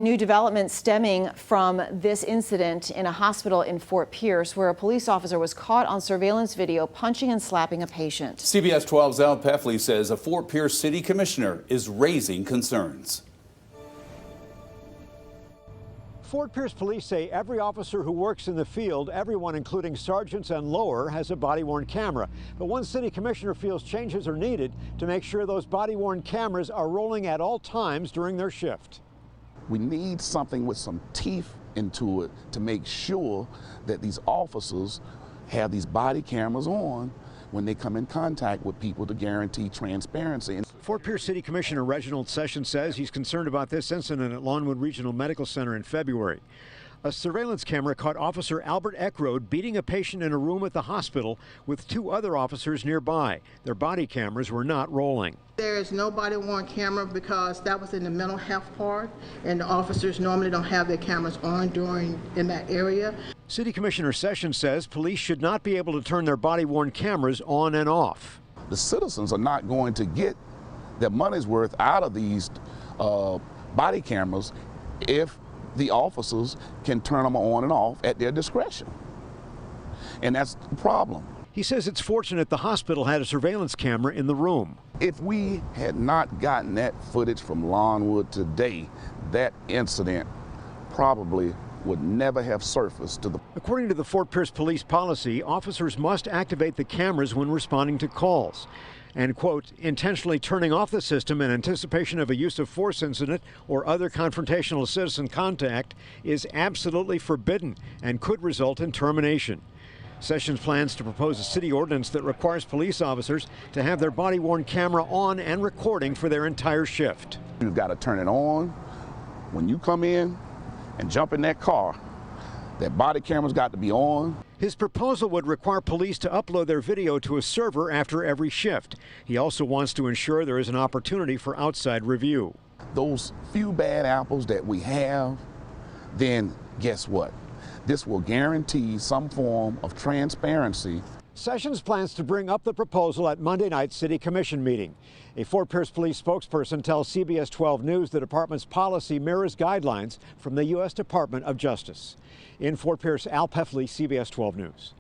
New development stemming from this incident in a hospital in Fort Pierce, where a police officer was caught on surveillance video punching and slapping a patient. CBS 12's Al Peffley says a Fort Pierce city commissioner is raising concerns. Fort Pierce police say every officer who works in the field, everyone including sergeants and lower, has a body-worn camera. But one city commissioner feels changes are needed to make sure those body-worn cameras are rolling at all times during their shift. We need something with some teeth into it to make sure that these officers have these body cameras on when they come in contact with people to guarantee transparency. Fort Pierce City Commissioner Reginald Sessions says he's concerned about this incident at Lawnwood Regional Medical Center in February. A surveillance camera caught Officer Albert Eckroad beating a patient in a room at the hospital with two other officers nearby. Their body cameras were not rolling. There is no body-worn camera because that was in the mental health part, and the officers normally don't have their cameras on in that area. City Commissioner Sessions says police should not be able to turn their body-worn cameras on and off. The citizens are not going to get their money's worth out of these body cameras if the officers can turn them on and off at their discretion. And that's the problem. He says it's fortunate the hospital had a surveillance camera in the room. If we had not gotten that footage from Lawnwood today, that incident probably would never have surfaced to the... According to the Fort Pierce police policy, officers must activate the cameras when responding to calls. And, quote, intentionally turning off the system in anticipation of a use of force incident or other confrontational citizen contact is absolutely forbidden and could result in termination. Sessions plans to propose a city ordinance that requires police officers to have their body-worn camera on and recording for their entire shift. You've got to turn it on when you come in and jump in that car. That body camera's got to be on. His proposal would require police to upload their video to a server after every shift. He also wants to ensure there is an opportunity for outside review. Those few bad apples that we have, then guess what? This will guarantee some form of transparency. Sessions plans to bring up the proposal at Monday night's City Commission meeting. A Fort Pierce police spokesperson tells CBS 12 News the department's policy mirrors guidelines from the U.S. Department of Justice. In Fort Pierce, Al Peffley, CBS 12 News.